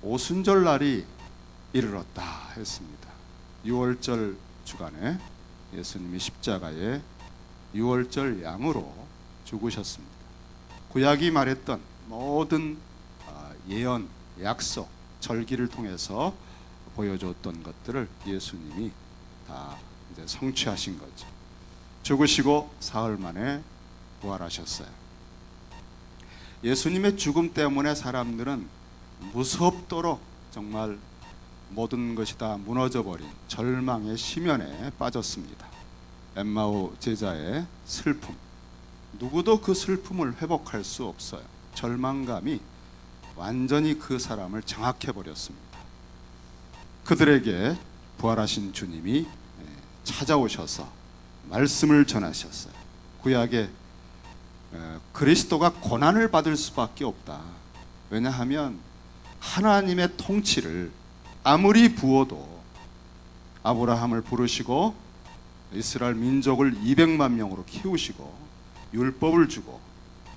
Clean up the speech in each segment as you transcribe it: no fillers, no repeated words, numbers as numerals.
오순절 날이 이르렀다 했습니다. 6월절 주간에 예수님이 십자가에 6월절 양으로 죽으셨습니다. 구약이 말했던 모든 예언, 약속, 절기를 통해서 보여줬던 것들을 예수님이 다 이제 성취하신 거죠. 죽으시고 사흘 만에 부활하셨어요. 예수님의 죽음 때문에 사람들은 무섭도록 정말 모든 것이 다 무너져버린 절망의 심연에 빠졌습니다. 엠마오 제자의 슬픔, 누구도 그 슬픔을 회복할 수 없어요. 절망감이 완전히 그 사람을 장악해버렸습니다. 그들에게 부활하신 주님이 찾아오셔서 말씀을 전하셨어요. 구약에 그리스도가 고난을 받을 수밖에 없다. 왜냐하면 하나님의 통치를 아무리 부어도 아브라함을 부르시고 이스라엘 민족을 200만 명으로 키우시고 율법을 주고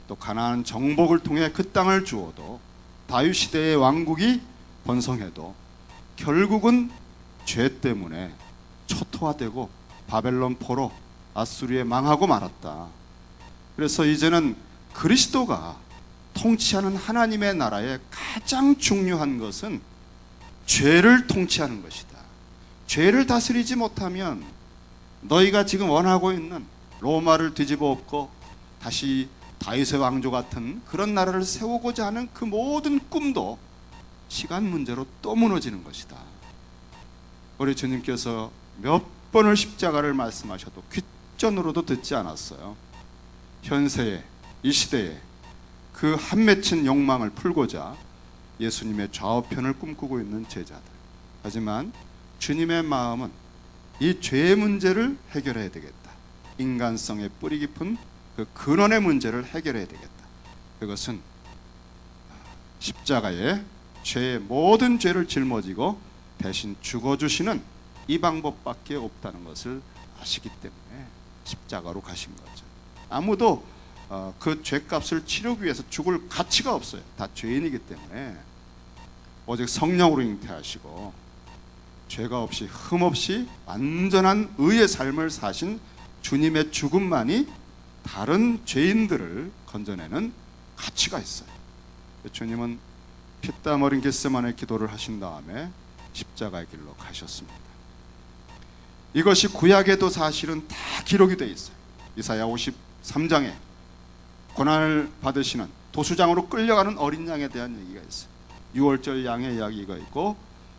또 가나안 정복을 통해 그 땅을 주어도 다윗 시대의 왕국이 번성해도 결국은 죄 때문에 초토화되고 바벨론 포로 아수르에 망하고 말았다. 그래서 이제는 그리스도가 통치하는 하나님의 나라의 가장 중요한 것은 죄를 통치하는 것이다. 죄를 다스리지 못하면 너희가 지금 원하고 있는 로마를 뒤집어 엎고 다시 다윗의 왕조 같은 그런 나라를 세우고자 하는 그 모든 꿈도 시간 문제로 또 무너지는 것이다. 우리 주님께서 몇 번을 십자가를 말씀하셔도 귓전으로도 듣지 않았어요. 현세에, 이 시대에 그 한 맺힌 욕망을 풀고자 예수님의 좌우편을 꿈꾸고 있는 제자들. 하지만 주님의 마음은 이 죄의 문제를 해결해야 되겠다. 인간성의 뿌리 깊은 그 근원의 문제를 해결해야 되겠다. 그것은 십자가에 죄의 모든 죄를 짊어지고 대신 죽어주시는 이 방법밖에 없다는 것을 아시기 때문에 십자가로 가신 거죠. 아무도 그 죄값을 치르기 위해서 죽을 가치가 없어요. 다 죄인이기 때문에 오직 성령으로 잉태하시고 죄가 없이 흠 없이 완전한 의의 삶을 사신 주님의 죽음만이 다른 죄인들을 건져내는 가치가 있어요. 주님은 피땀 흘린 겟세마네 기도를 하신 다음에 십자가의 길로 가셨습니다. 이것이 구약에도 사실은 다 기록이 되어 있어요. 이사야 53장에 고난을 받으시는 도수장으로 끌려가는 어린 양에 대한 얘기가 있어요. 6월절 양의 이야기가 있고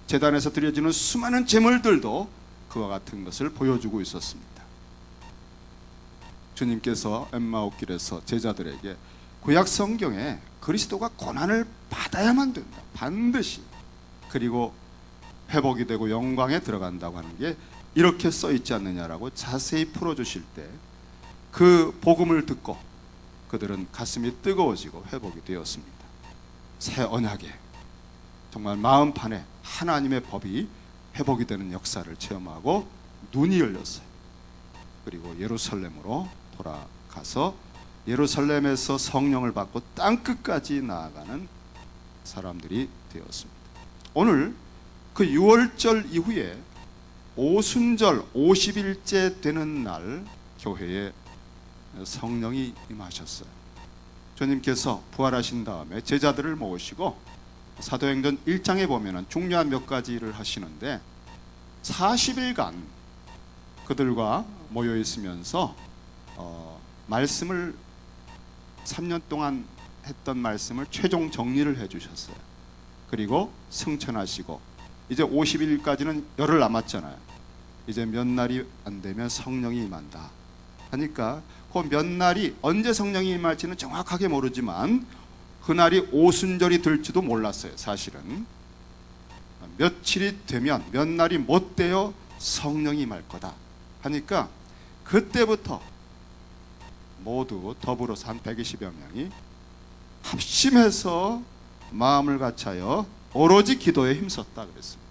제단에서 드려지는 수많은 제물들도 그와 같은 것을 보여주고 있었습니다. 주님께서 엠마오길에서 제자들에게 구약 성경에 그리스도가 고난을 받아야만 된다. 반드시. 그리고 회복이 되고 영광에 들어간다고 하는 게 이렇게 써 있지 않느냐라고 자세히 풀어주실 때 그 복음을 듣고 그들은 가슴이 뜨거워지고 회복이 되었습니다. 새 언약에 정말 마음판에 하나님의 법이 회복이 되는 역사를 체험하고 눈이 열렸어요. 그리고 예루살렘으로 돌아가서 예루살렘에서 성령을 받고 땅끝까지 나아가는 사람들이 되었습니다. 오늘 그 6월절 이후에 오순절 50일째 되는 날 교회에 성령이 임하셨어요. 주님께서 부활하신 다음에 제자들을 모으시고 사도행전 1장에 보면 중요한 몇 가지를 하시는데 40일간 그들과 모여 있으면서 말씀을 3년 동안 했던 말씀을 최종 정리를 해주셨어요. 그리고 승천하시고 이제 50일까지는 열흘 남았잖아요. 이제 몇 날이 안 되면 성령이 임한다 하니까 그 몇 날이 언제 성령이 임할지는 정확하게 모르지만 그날이 오순절이 될지도 몰랐어요. 사실은 며칠이 되면 몇 날이 못 되어 성령이 임할 거다 하니까 그때부터 모두 더불어서 한 120여 명이 합심해서 마음을 같이하여 오로지 기도에 힘썼다 그랬습니다.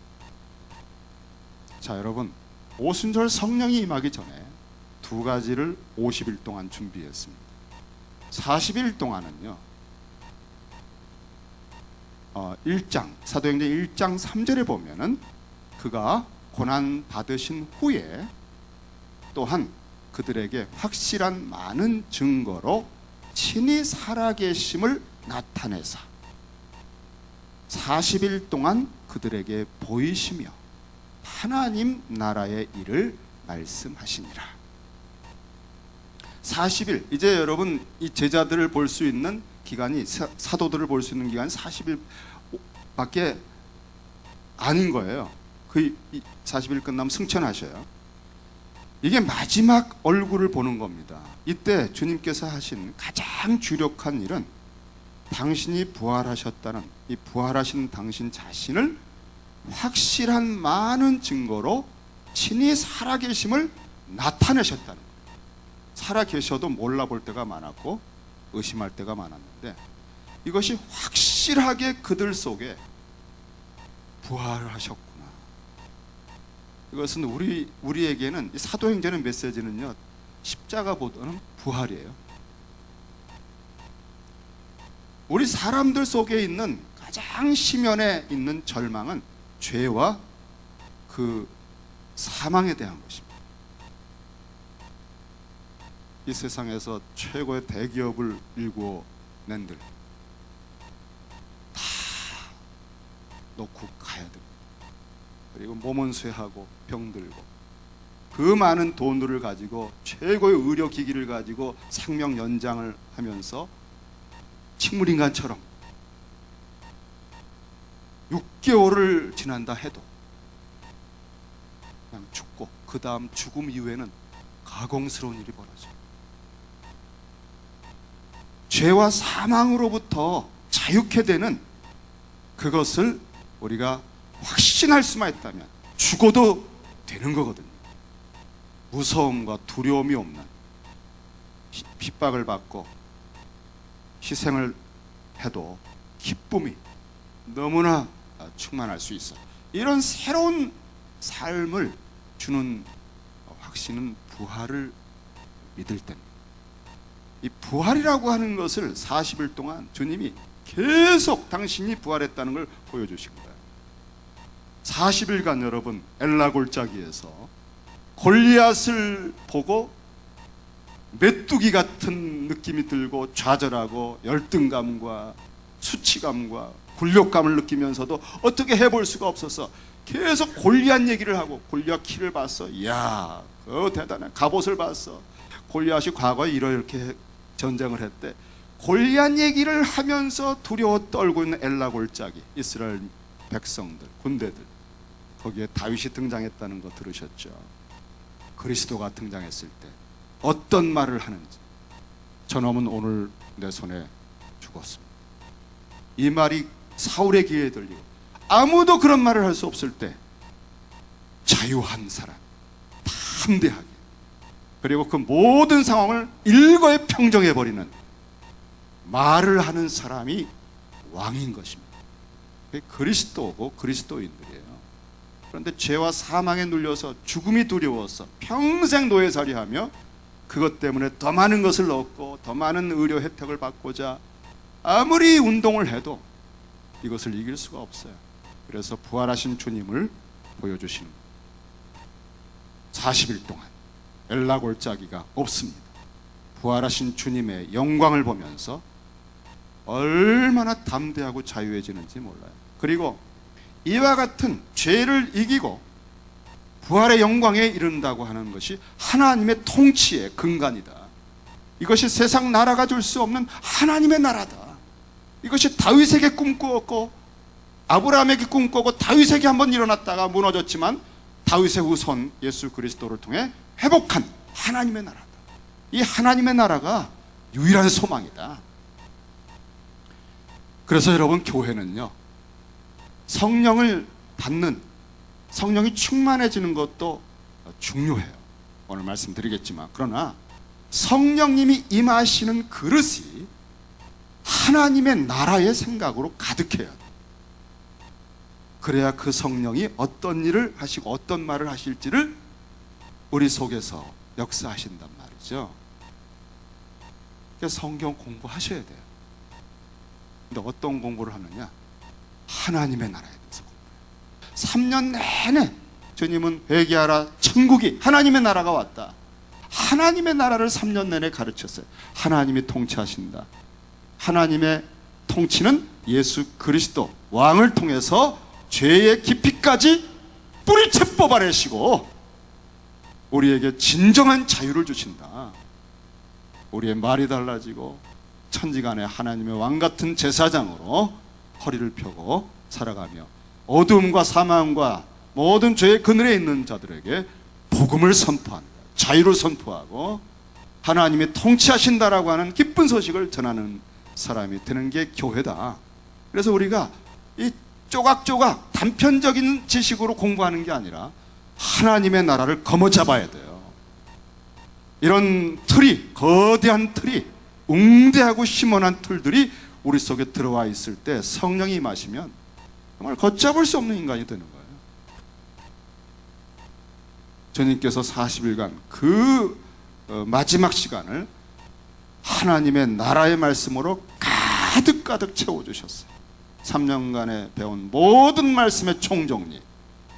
자, 여러분, 오순절 성령이 임하기 전에 두 가지를 50일 동안 준비했습니다. 40일 동안은요 사도행전 1장 3절에 보면은 그가 고난 받으신 후에 또한 그들에게 확실한 많은 증거로 친히 살아계심을 나타내사 40일 동안 그들에게 보이시며 하나님 나라의 일을 말씀하시니라. 40일, 이제 여러분 이 제자들을 볼 수 있는 기간이, 사도들을 볼 수 있는 기간이 40일밖에 아닌 거예요. 그 40일 끝나면 승천하셔요. 이게 마지막 얼굴을 보는 겁니다. 이때 주님께서 하신 가장 주력한 일은 당신이 부활하셨다는, 이 부활하신 당신 자신을 확실한 많은 증거로 친히 살아계심을 나타내셨다는 거예요. 살아계셔도 몰라볼 때가 많았고 의심할 때가 많았는데 이것이 확실하게 그들 속에 부활하셨구나. 이것은 우리에게는 이 사도행전의 메시지는요, 십자가보다는 부활이에요. 우리 사람들 속에 있는 가장 심연에 있는 절망은 죄와 그 사망에 대한 것입니다. 이 세상에서 최고의 대기업을 일구어낸들 다 놓고 가야 됩니다. 그리고 몸은 쇠하고 병들고 그 많은 돈들을 가지고 최고의 의료기기를 가지고 생명 연장을 하면서 식물인간처럼 6개월을 지난다 해도 그냥 죽고 그 다음 죽음 이후에는 가공스러운 일이 벌어져요. 죄와 사망으로부터 자유케 되는 그것을 우리가 확신할 수만 있다면 죽어도 되는 거거든요. 무서움과 두려움이 없는, 핍박을 받고 희생을 해도 기쁨이 너무나 충만할 수 있어요. 이런 새로운 삶을 주는 확신은 부활을 믿을 때입니다. 이 부활이라고 하는 것을 40일 동안 주님이 계속 당신이 부활했다는 걸 보여주신 거예요. 40일간 여러분 엘라 골짜기에서 골리앗을 보고 메뚜기 같은 느낌이 들고 좌절하고 열등감과 수치감과 굴욕감을 느끼면서도 어떻게 해볼 수가 없어서 계속 골리앗 얘기를 하고, 골리앗 키를 봤어. 이야, 그거 대단해. 갑옷을 봤어. 골리앗이 과거에 이렇게 전쟁을 했대. 골리앗 얘기를 하면서 두려워 떨고 있는 엘라 골짜기, 이스라엘 백성들, 군대들, 거기에 다윗이 등장했다는 거 들으셨죠? 그리스도가 등장했을 때 어떤 말을 하는지. 저놈은 오늘 내 손에 죽었습니다. 이 말이 사울의 귀에 들리고 아무도 그런 말을 할 수 없을 때 자유한 사람, 담대하게, 그리고 그 모든 상황을 일거에 평정해버리는 말을 하는 사람이 왕인 것입니다. 그게 그리스도고 그리스도인들이에요. 그런데 죄와 사망에 눌려서 죽음이 두려워서 평생 노예살이하며 그것 때문에 더 많은 것을 얻고 더 많은 의료 혜택을 받고자 아무리 운동을 해도 이것을 이길 수가 없어요. 그래서 부활하신 주님을 보여주시는 거예요. 40일 동안 엘라 골짜기가 없습니다. 부활하신 주님의 영광을 보면서 얼마나 담대하고 자유해지는지 몰라요. 그리고 이와 같은 죄를 이기고 부활의 영광에 이른다고 하는 것이 하나님의 통치의 근간이다. 이것이 세상 나라가 줄 수 없는 하나님의 나라다. 이것이 다윗에게 꿈꾸었고 아브라함에게 꿈꾸고 다윗에게 한번 일어났다가 무너졌지만 다윗의 후손 예수 그리스도를 통해 회복한 하나님의 나라다. 이 하나님의 나라가 유일한 소망이다. 그래서 여러분, 교회는요, 성령을 받는, 성령이 충만해지는 것도 중요해요. 오늘 말씀드리겠지만, 그러나 성령님이 임하시는 그릇이 하나님의 나라의 생각으로 가득해야 돼요. 그래야 그 성령이 어떤 일을 하시고 어떤 말을 하실지를 우리 속에서 역사하신단 말이죠. 그래서 성경 공부하셔야 돼요. 근데 어떤 공부를 하느냐? 하나님의 나라에 대해서 공부해요. 3년 내내 주님은 회개하라, 천국이, 하나님의 나라가 왔다. 하나님의 나라를 3년 내내 가르쳤어요. 하나님이 통치하신다. 하나님의 통치는 예수 그리스도 왕을 통해서 죄의 깊이까지 뿌리채 뽑아내시고 우리에게 진정한 자유를 주신다. 우리의 말이 달라지고 천지간에 하나님의 왕 같은 제사장으로 허리를 펴고 살아가며 어둠과 사망과 모든 죄의 그늘에 있는 자들에게 복음을 선포한다. 자유를 선포하고 하나님이 통치하신다라고 하는 기쁜 소식을 전하는 사람이 되는 게 교회다. 그래서 우리가 이 조각조각 단편적인 지식으로 공부하는 게 아니라 하나님의 나라를 거머잡아야 돼요. 이런 틀이, 거대한 틀이, 웅대하고 심원한 틀들이 우리 속에 들어와 있을 때 성령이 임하시면 정말 걷잡을 수 없는 인간이 되는 거예요. 주님께서 40일간 그 마지막 시간을 하나님의 나라의 말씀으로 가득가득 채워주셨어요. 3년간에 배운 모든 말씀의 총정리,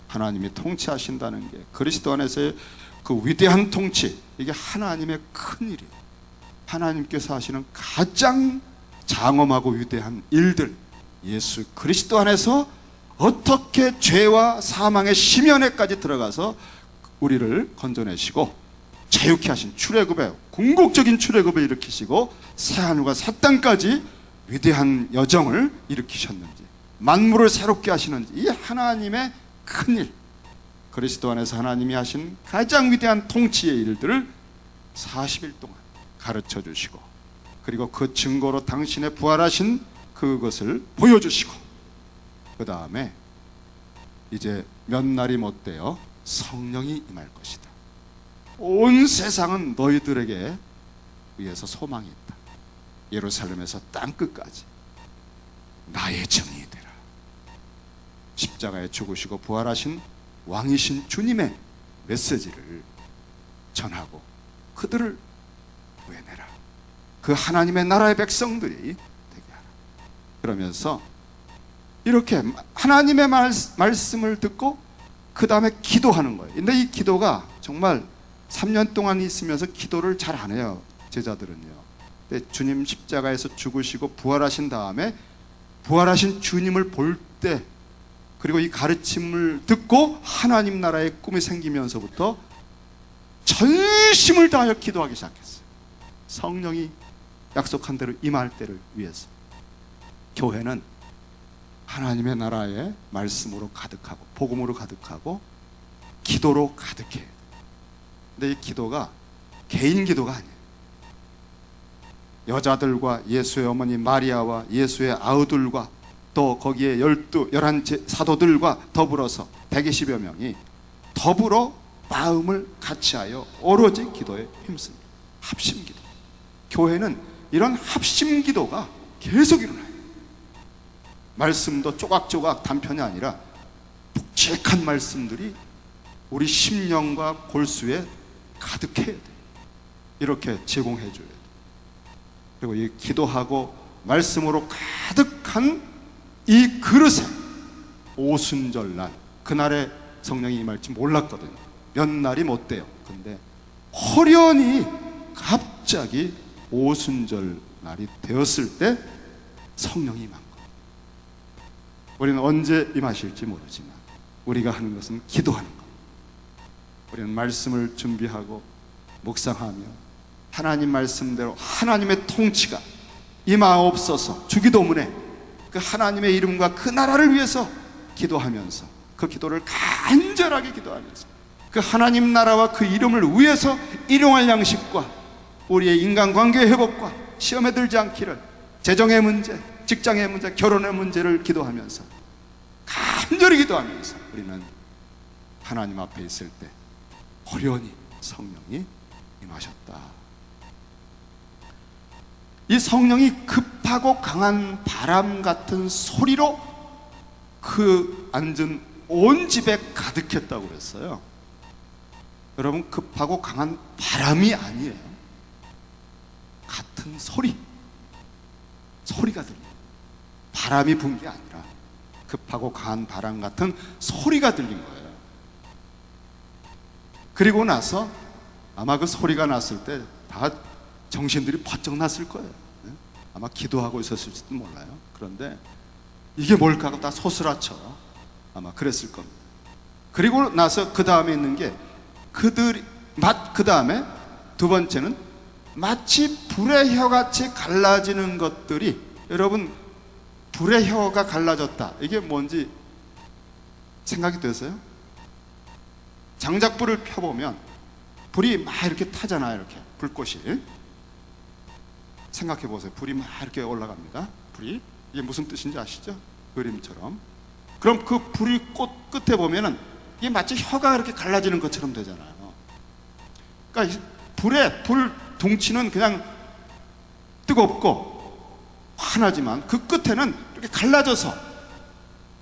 하나님이 통치하신다는 게 그리스도 안에서의 그 위대한 통치, 이게 하나님의 큰일이에요. 하나님께서 하시는 가장 장엄하고 위대한 일들, 예수 그리스도 안에서 어떻게 죄와 사망의 심연에까지 들어가서 우리를 건져내시고 자유케 하신 출애굽의 궁극적인 출애굽을 일으키시고 새하늘과 새 땅까지 위대한 여정을 일으키셨는지, 만물을 새롭게 하시는지, 이 하나님의 큰일, 그리스도 안에서 하나님이 하신 가장 위대한 통치의 일들을 40일 동안 가르쳐 주시고, 그리고 그 증거로 당신의 부활하신 그것을 보여주시고, 그 다음에 이제 몇 날이 못되어 성령이 임할 것이다. 온 세상은 너희들에게 위해서 소망이 있다. 예루살렘에서 땅끝까지 나의 정이 되라. 십자가에 죽으시고 부활하신 왕이신 주님의 메시지를 전하고 그들을 구해내라. 그 하나님의 나라의 백성들이 되게 하라. 그러면서 이렇게 하나님의 말씀을 듣고 그 다음에 기도하는 거예요. 근데 이 기도가 정말 3년 동안 있으면서 기도를 잘 안 해요, 제자들은요. 근데 주님 십자가에서 죽으시고 부활하신 다음에 부활하신 주님을 볼 때, 그리고 이 가르침을 듣고 하나님 나라의 꿈이 생기면서부터 전심을 다하여 기도하기 시작했어요. 성령이 약속한 대로 임할 때를 위해서. 교회는 하나님의 나라의 말씀으로 가득하고 복음으로 가득하고 기도로 가득해요. 근데 이 기도가 개인 기도가 아니에요. 여자들과 예수의 어머니 마리아와 예수의 아우들과 또 거기에 11 사도들과 더불어서 120여 명이 더불어 마음을 같이하여 오로지 기도에 힘씁니다. 합심기도. 교회는 이런 합심기도가 계속 일어나요. 말씀도 조각조각 단편이 아니라 묵직한 말씀들이 우리 심령과 골수에 가득해야 돼요. 이렇게 제공해 줘야 돼요. 그리고 이 기도하고 말씀으로 가득한 이 그릇에 오순절날, 그날에 성령이 임할지 몰랐거든요. 몇 날이 못 돼요. 근데 호련히 갑자기 오순절 날이 되었을 때 성령이 임한 거예요. 우리는 언제 임하실지 모르지만 우리가 하는 것은 기도하는 것. 우리는 말씀을 준비하고 묵상하며 하나님 말씀대로 하나님의 통치가 임하옵소서 주기도문에 그 하나님의 이름과 그 나라를 위해서 기도하면서, 그 기도를 간절하게 기도하면서 그 하나님 나라와 그 이름을 위해서 일용할 양식과 우리의 인간관계의 회복과 시험에 들지 않기를, 재정의 문제, 직장의 문제, 결혼의 문제를 기도하면서 간절히 기도하면서 우리는 하나님 앞에 있을 때 호련히 성령이 임하셨다. 이 성령이 급하고 강한 바람 같은 소리로 그 앉은 온 집에 가득했다고 그랬어요. 여러분, 급하고 강한 바람이 아니에요. 같은 소리가 들려요. 바람이 분 게 아니라 급하고 강한 바람 같은 소리가 들린 거예요. 그리고 나서 아마 그 소리가 났을 때 다 정신들이 번쩍 났을 거예요. 아마 기도하고 있었을지도 몰라요. 그런데 이게 뭘까 하고 다 소스라쳐 아마 그랬을 겁니다. 그리고 나서 그 다음에 있는 게 그 다음에 두 번째는 마치 불의 혀같이 갈라지는 것들이, 여러분 불의 혀가 갈라졌다, 이게 뭔지 생각이 되세요? 장작불을 펴보면 불이 막 이렇게 타잖아요. 이렇게 불꽃이. 생각해 보세요. 불이 막 이렇게 올라갑니다. 불이. 이게 무슨 뜻인지 아시죠? 그림처럼. 그럼 그 불이 꽃 끝에 보면은 이게 마치 혀가 이렇게 갈라지는 것처럼 되잖아요. 그러니까 불 둥치는 그냥 뜨겁고 환하지만 그 끝에는 이렇게 갈라져서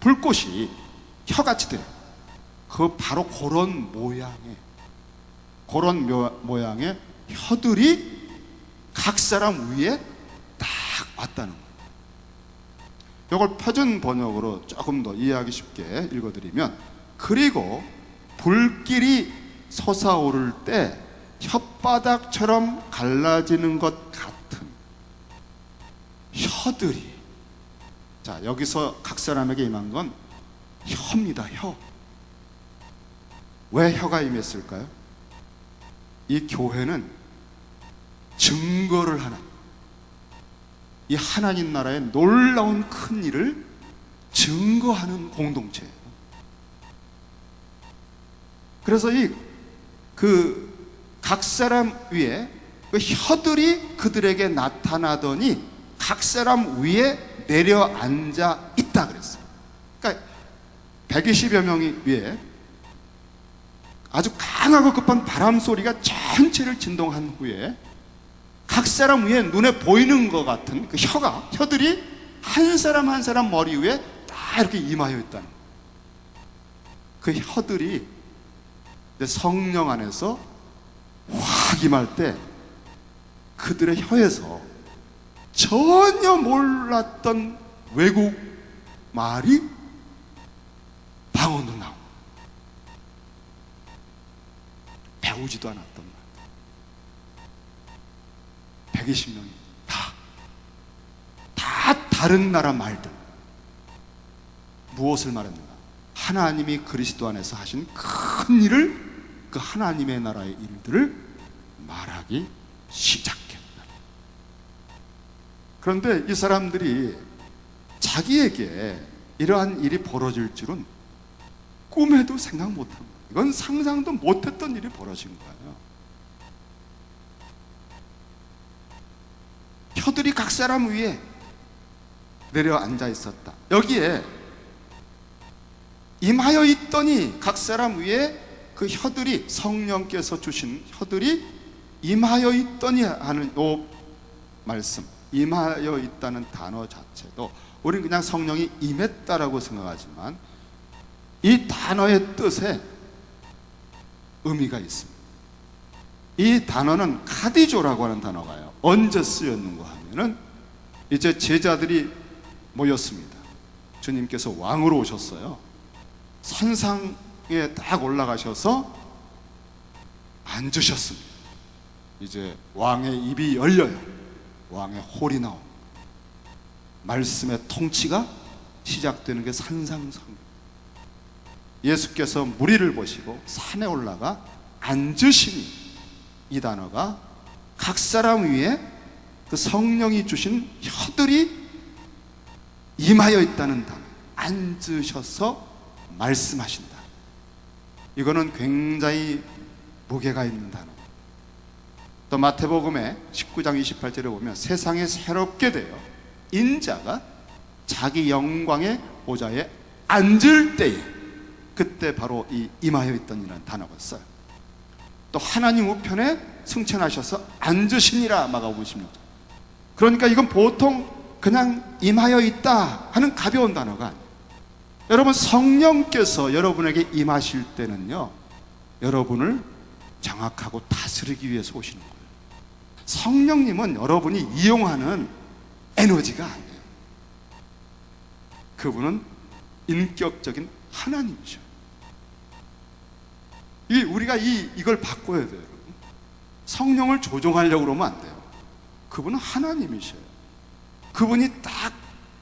불꽃이 혀같이 돼요. 그 바로 그런 모양의 혀들이 각 사람 위에 딱 왔다는 거예요. 이걸 표준 번역으로 조금 더 이해하기 쉽게 읽어드리면, 그리고 불길이 솟아오를 때 혓바닥처럼 갈라지는 것 같은 혀들이, 자 여기서 각 사람에게 임한 건 혀입니다. 혀. 왜 혀가 임했을까요? 이 교회는 증거를 하는, 이 하나님 나라의 놀라운 큰 일을 증거하는 공동체예요. 그래서 각 사람 위에 그 혀들이 그들에게 나타나더니 각 사람 위에 내려앉아 있다 그랬어요. 그러니까 120여 명이 위에 아주 강하고 급한 바람 소리가 전체를 진동한 후에 각 사람 위에 눈에 보이는 것 같은 그 혀들이 한 사람 한 사람 머리 위에 다 이렇게 임하여 있다는 거예요. 그 혀들이 성령 안에서 확 임할 때 그들의 혀에서 전혀 몰랐던 외국 말이 방언으로 나옵니다. 배우지도 않았던 말. 120명이 다 다른 나라 말들. 무엇을 말했는가? 하나님이 그리스도 안에서 하신 큰 일을, 그 하나님의 나라의 일들을 말하기 시작했다. 그런데 이 사람들이 자기에게 이러한 일이 벌어질 줄은 꿈에도 생각 못한 거예요. 이건 상상도 못했던 일이 벌어진 거예요. 혀들이 각 사람 위에 내려앉아 있었다. 여기에 임하여 있더니 각 사람 위에 그 혀들이, 성령께서 주신 혀들이 임하여 있더니 하는 이 말씀, 임하여 있다는 단어 자체도 우리는 그냥 성령이 임했다라고 생각하지만 이 단어의 뜻에 의미가 있습니다. 이 단어는 카디조라고 하는 단어가요. 언제 쓰였는가 하면은 이제 제자들이 모였습니다. 주님께서 왕으로 오셨어요. 산상에 딱 올라가셔서 앉으셨습니다. 이제 왕의 입이 열려요. 왕의 홀이 나옵니다. 말씀의 통치가 시작되는 게 산상성. 예수께서 무리를 보시고 산에 올라가 앉으시니, 이 단어가 각 사람 위에 그 성령이 주신 혀들이 임하여 있다는 단어. 앉으셔서 말씀하신다. 이거는 굉장히 무게가 있는 단어. 또 마태복음의 19장 28절에 보면 세상에 새롭게 되어 인자가 자기 영광의 보좌에 앉을 때에, 그때 바로 이 임하여 있던이라는 단어가 써요. 또 하나님 우편에 승천하셔서 앉으시니라, 마가복음 16장. 그러니까 이건 보통 그냥 임하여 있다 하는 가벼운 단어가 아니에요. 여러분, 성령께서 여러분에게 임하실 때는요, 여러분을 장악하고 다스리기 위해서 오시는 거예요. 성령님은 여러분이 이용하는 에너지가 아니에요. 그분은 인격적인 하나님이셔요. 우리가 이걸 바꿔야 돼요. 여러분. 성령을 조종하려고 그러면 안 돼요. 그분은 하나님이셔요. 그분이 딱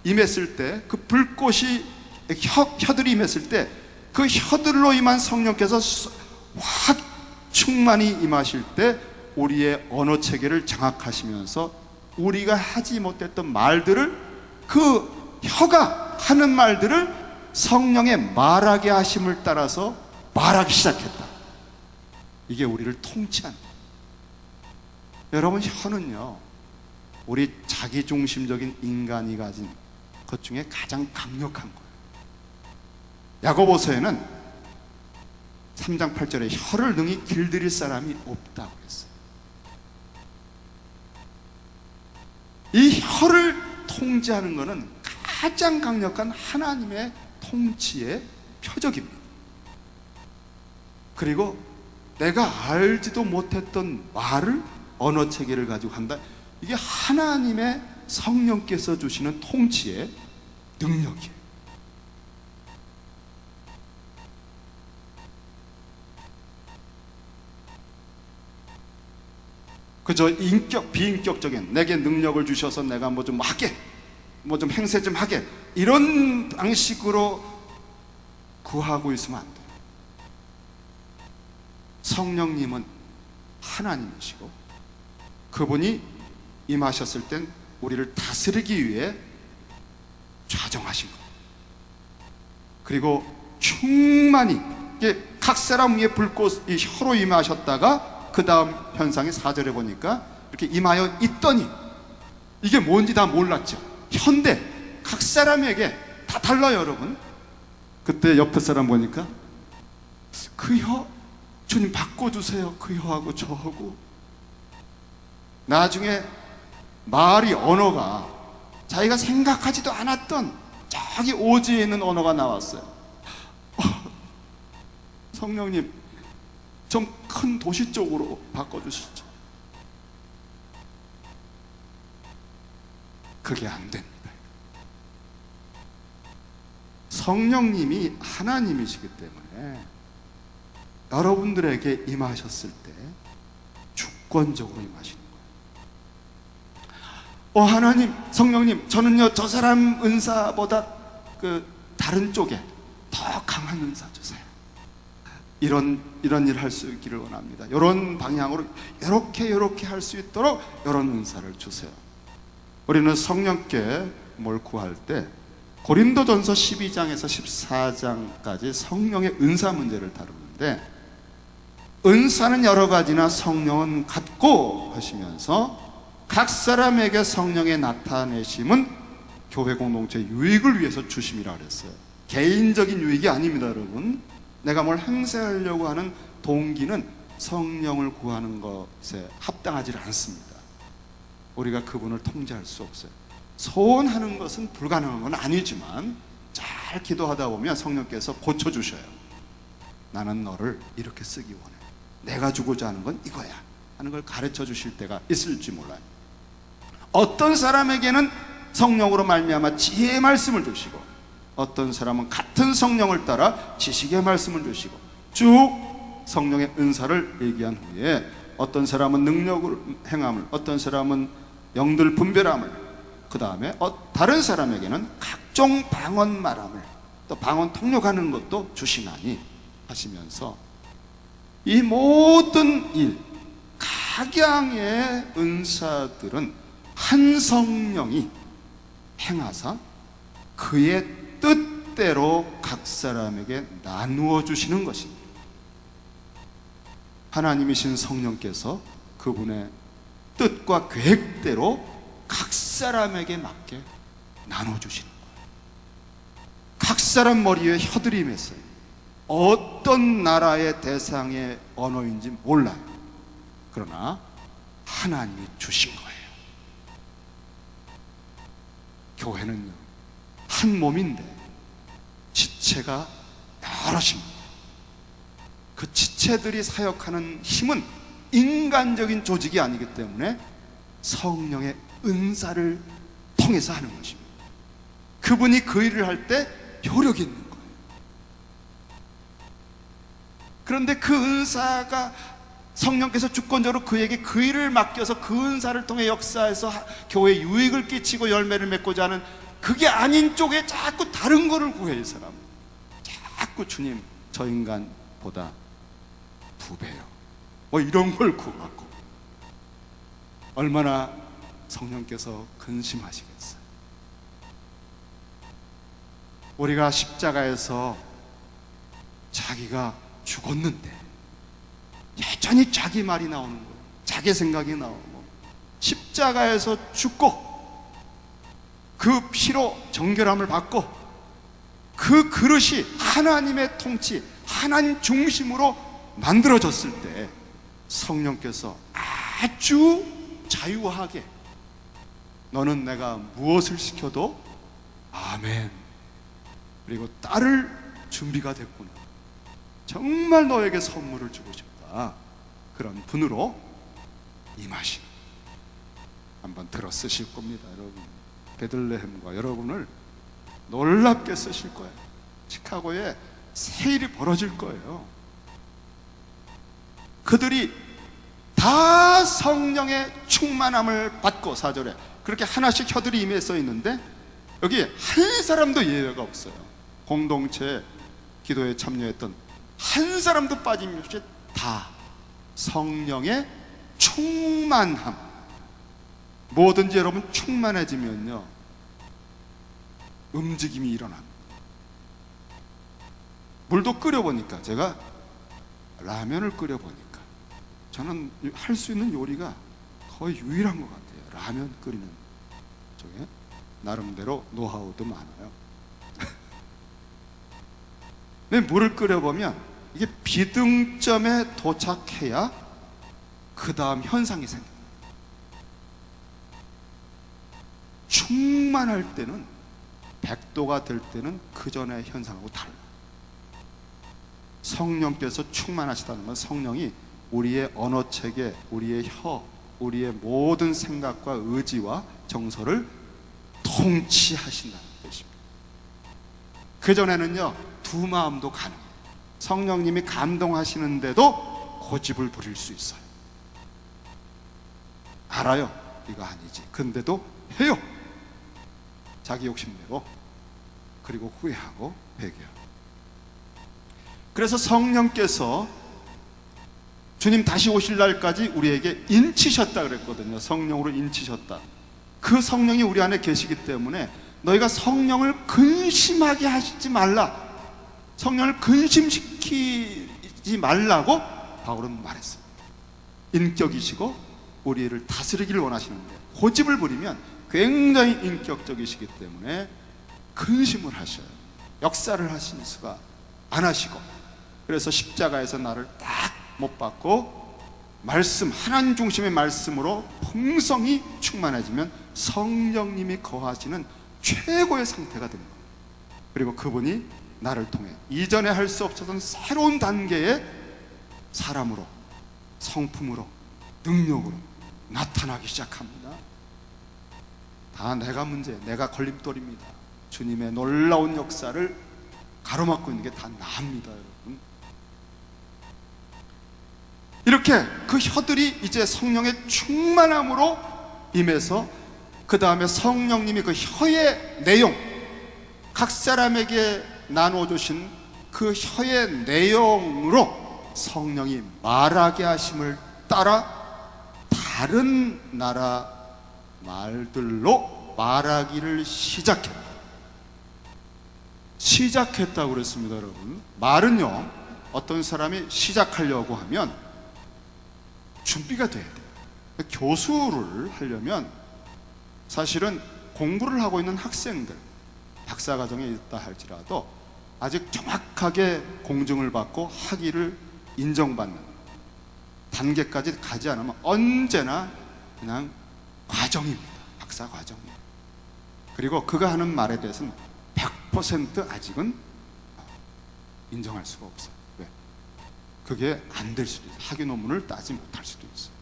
임했을 때, 그 불꽃이 혀들이 임했을 때, 그 혀들로 임한 성령께서 확 충만히 임하실 때 우리의 언어 체계를 장악하시면서 우리가 하지 못했던 말들을, 그 혀가 하는 말들을 성령의 말하게 하심을 따라서 말하기 시작했다. 이게 우리를 통치한다. 여러분, 혀는요, 우리 자기중심적인 인간이 가진 것 중에 가장 강력한 거예요. 야고보서에는 3장 8절에 혀를 능히 길들일 사람이 없다고 했어요. 이 혀를 통제하는 것은 가장 강력한 하나님의 통치의 표적입니다. 그리고 내가 알지도 못했던 말을, 언어 체계를 가지고 한다. 이게 하나님의 성령께서 주시는 통치의 능력이에요. 그저 비인격적인, 내게 능력을 주셔서 내가 뭐 좀 하게, 뭐 좀 행세 좀 하게, 이런 방식으로 구하고 있으면 안 돼요. 성령님은 하나님이시고 그분이 임하셨을 땐 우리를 다스리기 위해 좌정하신 거예요. 그리고 충만히, 각 사람 위에 불꽃이 혀로 임하셨다가 그 다음 현상이 4절에 보니까 이렇게 임하여 있더니, 이게 뭔지 다 몰랐죠. 현대 각 사람에게 다 달라요, 여러분. 그때 옆에 사람 보니까 그 혀 주님 바꿔주세요, 그 혀하고 저하고. 나중에 말이, 언어가 자기가 생각하지도 않았던 저기 오지에 있는 언어가 나왔어요. 성령님, 좀 큰 도시 쪽으로 바꿔주시죠. 그게 안 됩니다. 성령님이 하나님이시기 때문에 여러분들에게 임하셨을 때 주권적으로 임하시는 거예요. 하나님, 성령님, 저는요 저 사람 은사보다 그 다른 쪽에 더 강한 은사 주세요. 이런 일 할 수 있기를 원합니다. 이런 방향으로 이렇게 할 수 있도록 이런 은사를 주세요. 우리는 성령께 뭘 구할 때 고린도전서 12장에서 14장까지 성령의 은사 문제를 다루는데, 은사는 여러 가지나 성령은 같고 하시면서 각 사람에게 성령의 나타내심은 교회 공동체 유익을 위해서 주심이라 그랬어요. 개인적인 유익이 아닙니다, 여러분. 내가 뭘 행사하려고 하는 동기는 성령을 구하는 것에 합당하지 않습니다. 우리가 그분을 통제할 수 없어요. 소원하는 것은 불가능한 건 아니지만 잘 기도하다 보면 성령께서 고쳐주셔요. 나는 너를 이렇게 쓰기 원해, 내가 주고자 하는 건 이거야 하는 걸 가르쳐 주실 때가 있을지 몰라요. 어떤 사람에게는 성령으로 말미암아 지혜의 말씀을 주시고, 어떤 사람은 같은 성령을 따라 지식의 말씀을 주시고, 쭉 성령의 은사를 얘기한 후에 어떤 사람은 능력을 행함을, 어떤 사람은 영들 분별함을, 그 다음에 다른 사람에게는 각종 방언 말함을, 또 방언 통역하는 것도 주시나니 하시면서 이 모든 일, 각양의 은사들은 한 성령이 행하사 그의 뜻대로 각 사람에게 나누어 주시는 것입니다. 하나님이신 성령께서 그분의 뜻과 계획대로 각 사람에게 맞게 나눠 주시는 거예요. 각 사람 머리에 혀들이 맸어요. 어떤 나라의 대상의 언어인지 몰라요. 그러나 하나님이 주신 거예요. 교회는요, 한 몸인데 지체가 여럿입니다. 그 지체들이 사역하는 힘은 인간적인 조직이 아니기 때문에 성령의 은사를 통해서 하는 것입니다. 그분이 그 일을 할 때 효력이 있는 거예요. 그런데 그 은사가 성령께서 주권적으로 그에게 그 일을 맡겨서 그 은사를 통해 역사해서 교회에 유익을 끼치고 열매를 맺고자 하는 그게 아닌 쪽에 자꾸 다른 거를 구해. 이 사람 자꾸 주님 저 인간보다 부배요 뭐 이런 걸 구하고, 얼마나 성령께서 근심하시겠어요. 우리가 십자가에서 자기가 죽었는데 여전히 자기 말이 나오는 거예요. 자기 생각이 나오고, 십자가에서 죽고 그 피로 정결함을 받고 그 그릇이 하나님의 통치, 하나님 중심으로 만들어졌을 때 성령께서 아주 자유하게 너는 내가 무엇을 시켜도 아멘, 그리고 따를 준비가 됐구나, 정말 너에게 선물을 주고 싶다, 그런 분으로 임하시는, 한번 들어 쓰실 겁니다. 여러분, 베들레헴과 여러분을 놀랍게 쓰실 거예요. 시카고에 새 일이 벌어질 거예요. 그들이 다 성령의 충만함을 받고, 4절에 그렇게 하나씩 혀들이 임해 써 있는데 여기 한 사람도 예외가 없어요. 공동체 기도에 참여했던 한 사람도 빠짐없이 다 성령의 충만함. 뭐든지 여러분 충만해지면요 움직임이 일어납니다. 물도 끓여보니까, 제가 라면을 끓여보니까 저는 할 수 있는 요리가 거의 유일한 것 같아요. 라면 끓이는 쪽에 나름대로 노하우도 많아요. 근데 물을 끓여보면 이게 비등점에 도착해야 그 다음 현상이 생깁니다. 충만할 때는, 100도가 될 때는 그 전의 현상하고 달라요. 성령께서 충만하시다는 건 성령이 우리의 언어체계, 우리의 혀, 우리의 모든 생각과 의지와 정서를 통치하신다는 뜻입니다. 그 전에는요 두 마음도 가능해요. 성령님이 감동하시는데도 고집을 부릴 수 있어요. 알아요, 이거 아니지, 근데도 해요. 자기 욕심내고, 그리고 후회하고 회개하고. 그래서 성령께서 주님 다시 오실 날까지 우리에게 인치셨다 그랬거든요. 성령으로 인치셨다. 그 성령이 우리 안에 계시기 때문에 너희가 성령을 근심하게 하시지 말라, 성령을 근심시키지 말라고 바울은 말했습니다. 인격이시고 우리를 다스리기를 원하시는데 고집을 부리면 굉장히 인격적이시기 때문에 근심을 하셔요. 역사를 하실 수가 안 하시고, 그래서 십자가에서 나를 딱 못 받고 말씀, 하나님 중심의 말씀으로 풍성히 충만해지면 성령님이 거하시는 최고의 상태가 됩니다. 그리고 그분이 나를 통해 이전에 할 수 없었던 새로운 단계의 사람으로, 성품으로, 능력으로 나타나기 시작합니다. 다 내가 문제, 내가 걸림돌입니다. 주님의 놀라운 역사를 가로막고 있는 게 다 나입니다, 여러분. 이렇게 그 혀들이 이제 성령의 충만함으로 임해서 그 다음에 성령님이 그 혀의 내용, 각 사람에게 나누어 주신 그 혀의 내용으로 성령이 말하게 하심을 따라 다른 나라 말들로 말하기를 시작했다고 그랬습니다. 여러분, 말은요 어떤 사람이 시작하려고 하면 준비가 돼야 돼요. 교수를 하려면 사실은 공부를 하고 있는 학생들, 박사과정에 있다 할지라도 아직 정확하게 공증을 받고 학위를 인정받는 단계까지 가지 않으면 언제나 그냥 과정입니다. 박사 과정이에요. 그리고 그가 하는 말에 대해서는 100% 아직은 인정할 수가 없어요. 왜? 그게 안 될 수도 있어요. 학위 논문을 따지 못할 수도 있어요.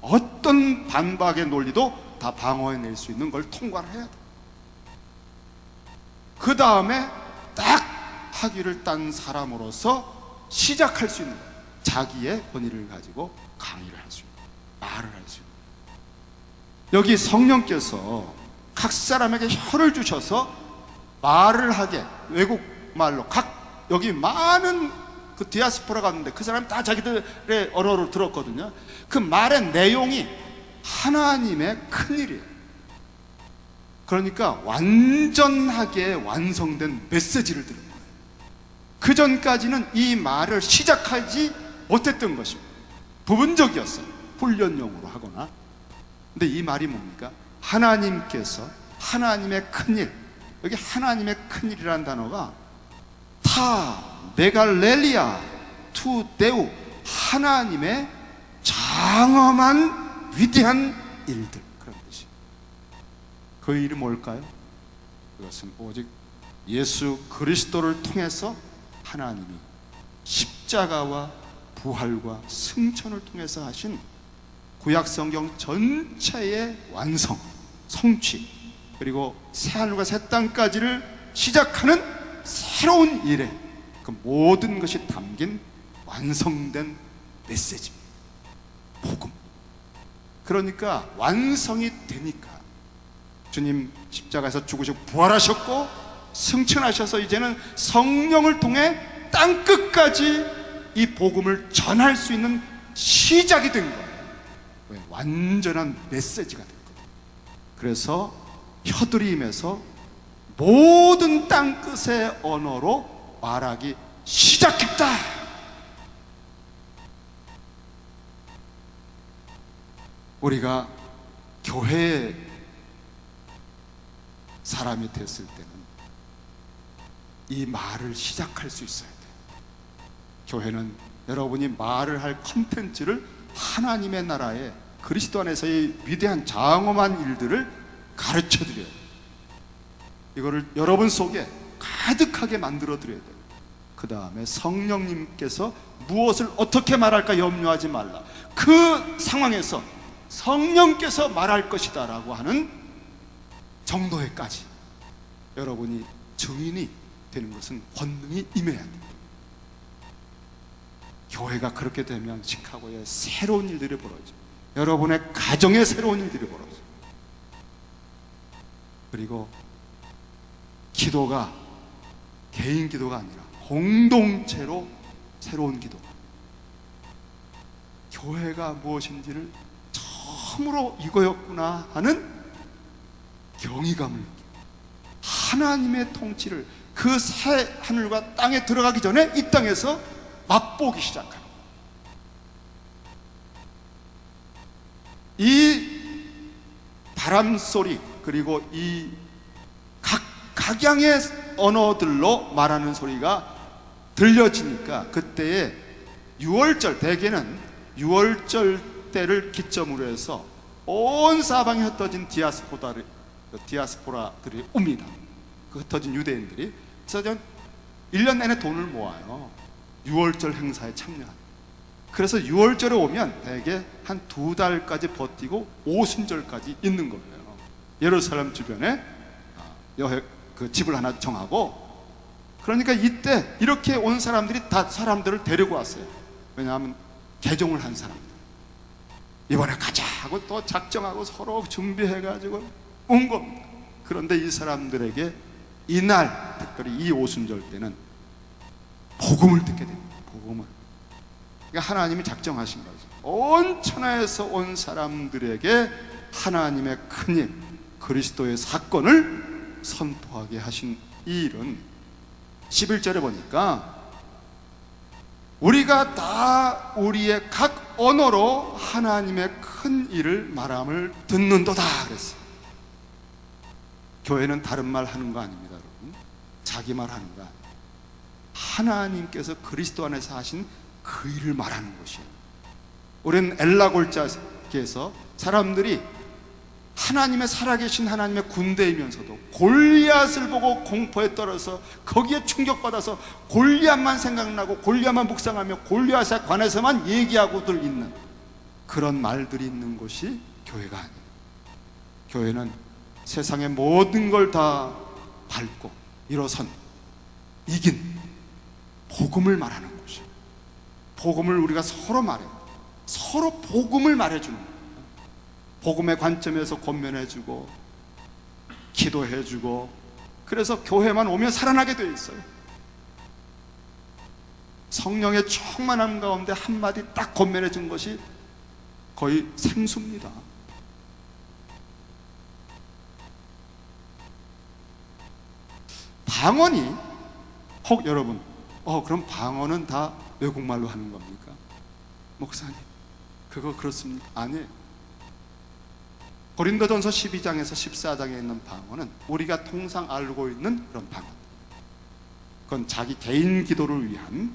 어떤 반박의 논리도 다 방어해낼 수 있는 걸 통과를 해야 돼요. 그 다음에 딱 학위를 딴 사람으로서 시작할 수 있는 거예요. 자기의 권위를 가지고 강의를 할 수 있는 거예요. 말을 할 수 있는 거예요. 여기 성령께서 각 사람에게 혀를 주셔서 말을 하게, 외국말로 여기 많은 그 디아스포라가 왔는데 그 사람이 다 자기들의 언어를 들었거든요. 그 말의 내용이 하나님의 큰일이에요. 그러니까 완전하게 완성된 메시지를 들은 거예요. 그 전까지는 이 말을 시작하지 못했던 것입니다. 부분적이었어요. 훈련용으로 하거나. 근데 이 말이 뭡니까? 하나님께서 하나님의 큰일, 여기 하나님의 큰일이라는 단어가 타 메갈렐리아 투 데우, 하나님의 장엄한 위대한 일들, 그런 뜻이에요. 그 일이 뭘까요? 그것은 오직 예수 그리스도를 통해서 하나님이 십자가와 부활과 승천을 통해서 하신 구약 성경 전체의 완성, 성취, 그리고 새하늘과 새 땅까지를 시작하는 새로운 일에 그 모든 것이 담긴 완성된 메시지입니다. 복음. 그러니까 완성이 되니까 주님 십자가에서 죽으시고 부활하셨고 승천하셔서 이제는 성령을 통해 땅끝까지 이 복음을 전할 수 있는 시작이 된 거예요. 왜? 완전한 메시지가 된 거예요. 그래서 혀들이 임해서 모든 땅끝의 언어로 말하기 시작했다. 우리가 교회의 사람이 됐을 때는 이 말을 시작할 수 있어야 돼요. 교회는 여러분이 말을 할 콘텐츠를 하나님의 나라에 그리스도 안에서의 위대한 장엄한 일들을 가르쳐 드려요. 이거를 여러분 속에 가득하게 만들어 드려야 돼요. 그 다음에 성령님께서 무엇을 어떻게 말할까 염려하지 말라. 그 상황에서 성령께서 말할 것이다 라고 하는 정도에까지 여러분이 증인이 되는 것은 권능이 임해야 돼요. 교회가 그렇게 되면 시카고에 새로운 일들이 벌어져요. 여러분의 가정에 새로운 일들이 벌어져요. 그리고 기도가 개인 기도가 아니라 공동체로 새로운 기도, 교회가 무엇인지를 처음으로 이거였구나 하는 경이감을 느끼고 하나님의 통치를 그 새 하늘과 땅에 들어가기 전에 이 땅에서 맛보기 시작합니다. 이 바람 소리, 그리고 이 각양의 언어들로 말하는 소리가 들려지니까 그때에 유월절, 대개는 유월절 때를 기점으로 해서 온 사방에 흩어진 디아스포라들이 옵니다. 그 흩어진 유대인들이. 그래서 1년 내내 돈을 모아요. 유월절 행사에 참여합니다. 그래서 유월절에 오면 대개 한 2달까지 버티고 오순절까지 있는 거예요. 예루살렘 주변에 그 집을 하나 정하고. 그러니까 이때 이렇게 온 사람들이 다 사람들을 데리고 왔어요. 왜냐하면 개종을 한 사람들, 이번에 가자 하고 또 작정하고 서로 준비해가지고 온 겁니다. 그런데 이 사람들에게 이날, 특별히 이 오순절 때는 복음을 듣게 됩니다. 복음을. 그러니까 하나님이 작정하신 거죠. 온 천하에서 온 사람들에게 하나님의 큰일, 그리스도의 사건을 선포하게 하신 이 일은 11절에 보니까 우리가 다 우리의 각 언어로 하나님의 큰 일을 말함을 듣는도다 그랬어요. 교회는 다른 말 하는 거 아닙니다, 여러분. 자기 말 하는 거 아니에요. 하나님께서 그리스도 안에서 하신 그 일을 말하는 것이에요. 우리는 엘라골자에서 사람들이 하나님의 살아계신 하나님의 군대이면서도 골리앗을 보고 공포에 떨어서 거기에 충격받아서 골리앗만 생각나고 골리앗만 묵상하며 골리앗에 관해서만 얘기하고들 있는 그런 말들이 있는 곳이 교회가 아니에요. 교회는 세상의 모든 걸 다 밟고 일어선, 이긴 복음을 말하는 곳이에요. 복음을 우리가 서로 말해요. 서로 복음을 말해주는 거예요. 복음의 관점에서 권면해주고 기도해주고, 그래서 교회만 오면 살아나게 되어 있어요. 성령의 충만함 가운데 한마디 딱 권면해 준 것이 거의 생수입니다. 방언이, 혹 여러분, 그럼 방언은 다 외국말로 하는 겁니까? 목사님, 그거 그렇습니까? 아니에요. 고린도전서 12장에서 14장에 있는 방언은 우리가 통상 알고 있는 그런 방언, 그건 자기 개인 기도를 위한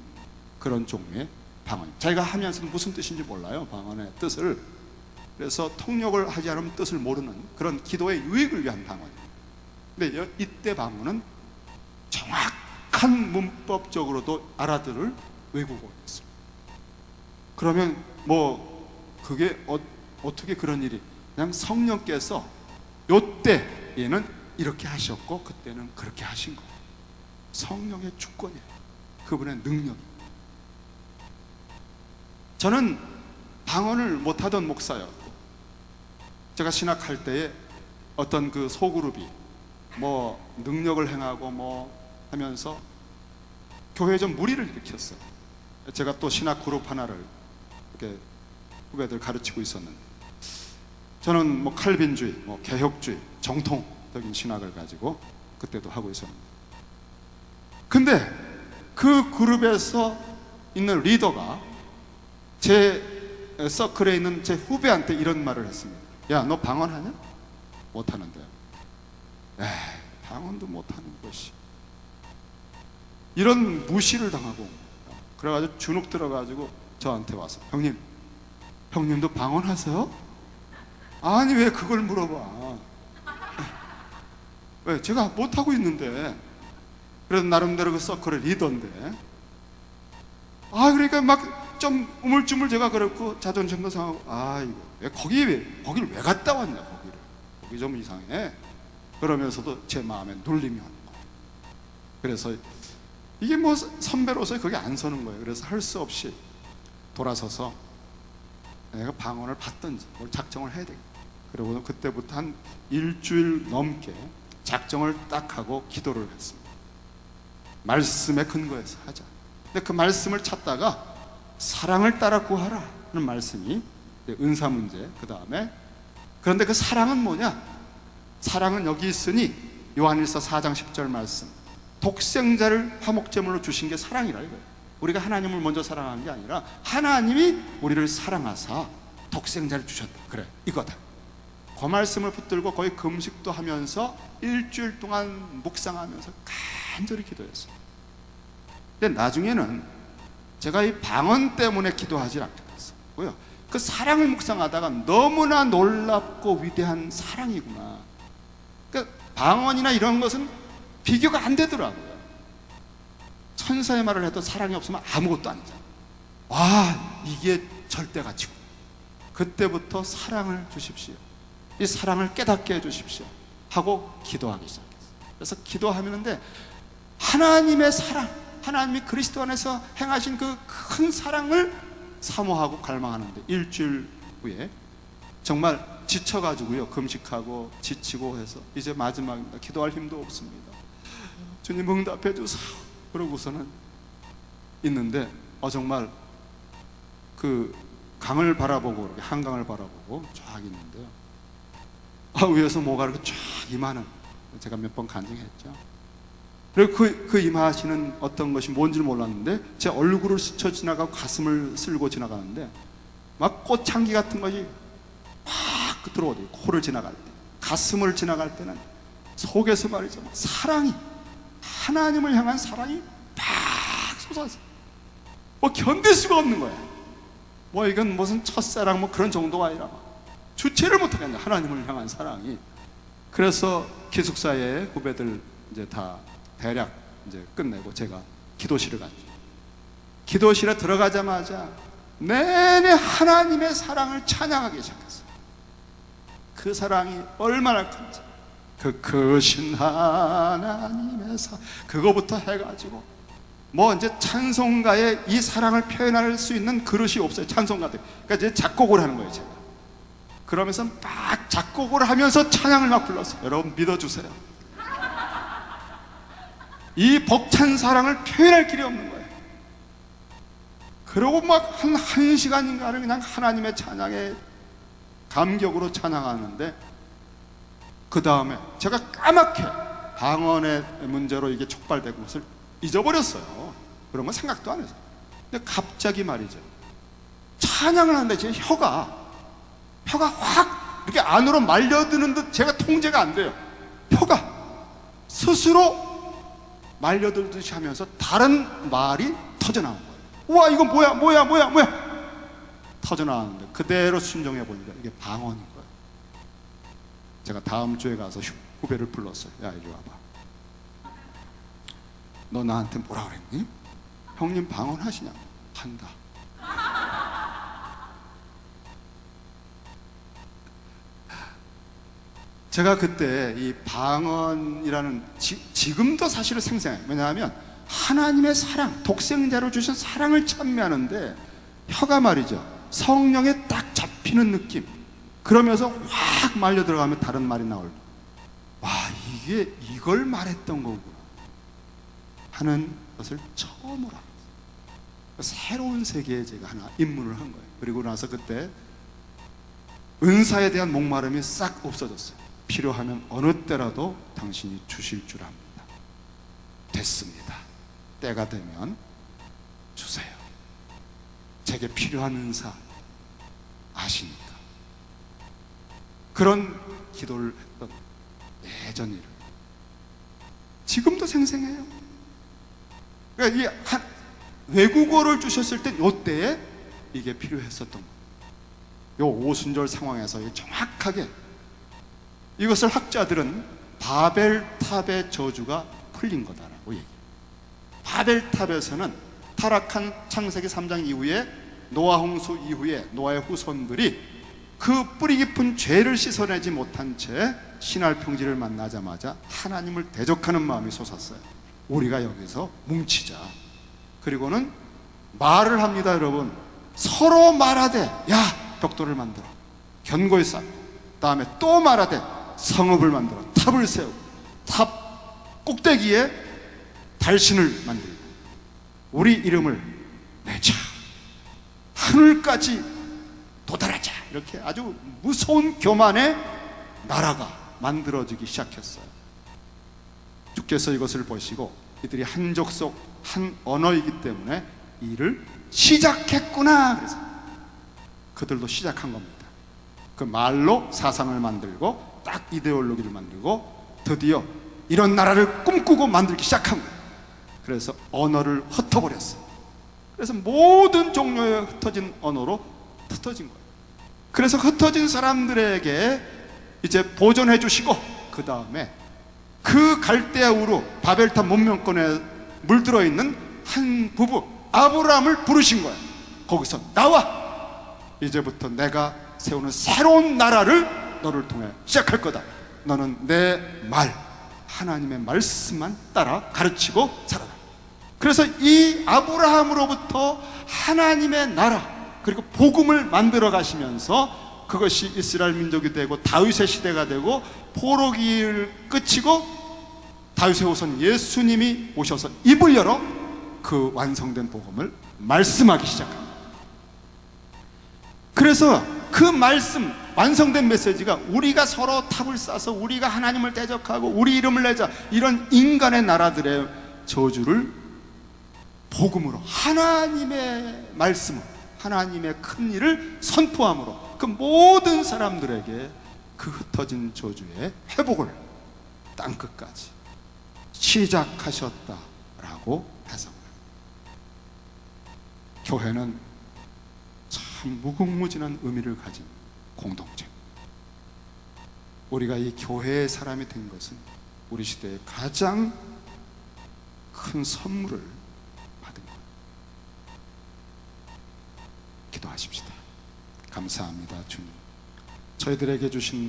그런 종류의 방언. 자기가 하면서 무슨 뜻인지 몰라요, 방언의 뜻을. 그래서 통역을 하지 않으면 뜻을 모르는 그런 기도의 유익을 위한 방언이에요. 근데 이때 방언은 정확한 문법적으로도 알아들을 외국어였습니다. 그러면 그게 어떻게 그런 일이, 그냥 성령께서 요때에는 이렇게 하셨고 그때는 그렇게 하신 거예요. 성령의 주권이에요. 그분의 능력이. 저는 방언을 못하던 목사였고, 제가 신학할 때에 어떤 그 소그룹이 능력을 행하고 하면서 교회에 좀 무리를 일으켰어요. 제가 또 신학 그룹 하나를 이렇게 후배들 가르치고 있었는데, 저는 칼빈주의, 개혁주의, 정통적인 신학을 가지고 그때도 하고 있었는데, 근데 그 그룹에서 있는 리더가 제 서클에 있는 제 후배한테 이런 말을 했습니다. 야, 너 방언하냐? 못하는데요. 방언도 못하는 것이, 이런 무시를 당하고, 그래가지고 주눅 들어가지고 저한테 와서, 형님도 방언하세요? 아니, 왜 그걸 물어봐? 왜? 제가 못하고 있는데. 그래서 나름대로 그 서클의 리더인데, 그러니까 막 좀 우물쭈물 제가 그랬고, 자존심도 상하고, 이거 왜 거기를 왜 갔다 왔냐, 거기 좀 이상해. 그러면서도 제 마음에 눌림이 오는 거예요. 그래서 이게 선배로서 그게 안 서는 거예요. 그래서 할 수 없이 돌아서서 내가 방언을 받든지 뭘 작정을 해야 되겠다. 그리고 그때부터 한 일주일 넘게 작정을 딱 하고 기도를 했습니다. 말씀에 근거해서 하자. 근데 그 말씀을 찾다가 사랑을 따라 구하라 하는 말씀이 은사 문제, 그 다음에, 그런데 그 사랑은 뭐냐? 사랑은 여기 있으니 요한일서 4장 10절 말씀, 독생자를 화목제물로 주신 게 사랑이라 이거예요. 우리가 하나님을 먼저 사랑한 게 아니라 하나님이 우리를 사랑하사 독생자를 주셨다. 그래, 이거다. 그 말씀을 붙들고 거의 금식도 하면서 일주일 동안 묵상하면서 간절히 기도했어요. 근데 나중에는 제가 이 방언 때문에 기도하지 않겠어요. 그 사랑을 묵상하다가 너무나 놀랍고 위대한 사랑이구나. 그러니까 방언이나 이런 것은 비교가 안 되더라고요. 천사의 말을 해도 사랑이 없으면 아무것도 아니잖아요. 이게 절대 가치고, 그때부터 사랑을 주십시오, 이 사랑을 깨닫게 해주십시오 하고 기도하기 시작했어요. 그래서 기도하는데 하나님의 사랑, 하나님이 그리스도 안에서 행하신 그 큰 사랑을 사모하고 갈망하는데, 일주일 후에 정말 지쳐가지고요, 금식하고 지치고 해서 이제 마지막입니다. 기도할 힘도 없습니다. 주님 응답해 주세요. 그러고서는 있는데 정말 그 강을 바라보고, 이렇게 한강을 바라보고 쫙 있는데요, 위에서 뭐가 이렇게 쫙 임하는, 제가 몇 번 간증했죠. 그리고 그 임하시는 어떤 것이 뭔지를 몰랐는데 제 얼굴을 스쳐 지나가고 가슴을 쓸고 지나가는데, 막 꽃향기 같은 것이 막 들어오더니 코를 지나갈 때, 가슴을 지나갈 때는 속에서 말이죠, 막 사랑이, 하나님을 향한 사랑이 팍 쏟아져, 견딜 수가 없는 거야. 이건 무슨 첫사랑 그런 정도가 아니라 주체를 못하겠네, 하나님을 향한 사랑이. 그래서 기숙사의 후배들 이제 다 대략 이제 끝내고 제가 기도실에 갔죠. 기도실에 들어가자마자 내내 하나님의 사랑을 찬양하기 시작했어요. 그 사랑이 얼마나 큰지, 그 크신 하나님의 그거부터 해가지고 뭐 이제 찬송가에 이 사랑을 표현할 수 있는 그릇이 없어요. 찬송가들. 그러니까 이제 작곡을 하는 거예요, 제가. 그러면서 막 작곡을 하면서 찬양을 막 불렀어요. 여러분 믿어주세요. 이 벅찬 사랑을 표현할 길이 없는 거예요. 그러고 막 한 시간인가를 그냥 하나님의 찬양에 감격으로 찬양하는데, 그 다음에 제가 까맣게 방언의 문제로 이게 촉발된 것을 잊어버렸어요. 그런 건 생각도 안 했어요. 근데 갑자기 말이죠, 찬양을 하는데 제 혀가 확 이렇게 안으로 말려드는 듯 제가 통제가 안 돼요. 혀가 스스로 말려들듯이 하면서 다른 말이 터져나온 거예요. 우와, 이건 뭐야 터져나왔는데 그대로 순종해 보니까 이게 방언인 거예요. 제가 다음 주에 가서 후배를 불렀어요. 야, 이리 와봐. 너 나한테 뭐라 그랬니? 형님 방언 하시냐고. 한다. 제가 그때 이 방언이라는 지금도 사실은 생생해요. 왜냐하면 하나님의 사랑, 독생자로 주신 사랑을 찬미하는데 혀가 말이죠, 성령에 딱 잡히는 느낌, 그러면서 확 말려 들어가면 다른 말이 나올, 와, 이게 이걸 말했던 거구나 하는 것을 처음으로 알았어요. 새로운 세계에 제가 하나 입문을 한 거예요. 그리고 나서 그때 은사에 대한 목마름이 싹 없어졌어요. 필요하면 어느 때라도 당신이 주실 줄 압니다. 됐습니다. 때가 되면 주세요. 제게 필요한 은사 아시니까. 그런 기도를 했던 예전 일을 지금도 생생해요. 그러니까 이 외국어를 주셨을 때 이때에 이게 필요했었던 거예요. 요 오순절 상황에서 정확하게 이것을 학자들은 바벨탑의 저주가 풀린 거다라고 얘기해요. 바벨탑에서는 타락한 창세기 3장 이후에 노아 홍수 이후에 노아의 후손들이 그 뿌리 깊은 죄를 씻어내지 못한 채 신할 평지를 만나자마자 하나님을 대적하는 마음이 솟았어요. 우리가 여기서 뭉치자. 그리고는 말을 합니다, 여러분. 서로 말하되 야, 벽돌을 만들어 견고히 쌓고, 다음에 또 말하되 성읍을 만들어 탑을 세우고 탑 꼭대기에 달신을 만들고 우리 이름을 내자, 하늘까지 도달하자. 이렇게 아주 무서운 교만의 나라가 만들어지기 시작했어요. 주께서 이것을 보시고 이들이 한 족속 한 언어이기 때문에 일을 시작했구나, 그래서 그들도 시작한 겁니다. 그 말로 사상을 만들고 딱 이데올로기를 만들고 드디어 이런 나라를 꿈꾸고 만들기 시작한 거예요. 그래서 언어를 흩어버렸어요. 그래서 모든 종류의 흩어진 언어로 흩어진 거예요. 그래서 흩어진 사람들에게 이제 보존해 주시고, 그 다음에 그 갈대아 우루 바벨탑 문명권에 물들어 있는 한 부부 아브라함을 부르신 거예요. 거기서 나와, 이제부터 내가 세우는 새로운 나라를 너를 통해 시작할 거다. 너는 내 말, 하나님의 말씀만 따라 가르치고 살아라. 그래서 이 아브라함으로부터 하나님의 나라 그리고 복음을 만들어 가시면서 그것이 이스라엘 민족이 되고 다윗의 시대가 되고 포로기를 끝이고 다윗의 후손 예수님이 오셔서 입을 열어 그 완성된 복음을 말씀하기 시작합니다. 그래서 그 말씀, 완성된 메시지가 우리가 서로 탑을 쌓아서 우리가 하나님을 대적하고 우리 이름을 내자, 이런 인간의 나라들의 저주를 복음으로, 하나님의 말씀으로, 하나님의 큰 일을 선포함으로 그 모든 사람들에게 그 흩어진 저주의 회복을 땅끝까지 시작하셨다라고 해석합니다. 교회는 참 무궁무진한 의미를 가진 공동체. 우리가 이 교회의 사람이 된 것은 우리 시대의 가장 큰 선물을 받은 거예요. 기도하십시다. 감사합니다, 주님. 저희들에게 주신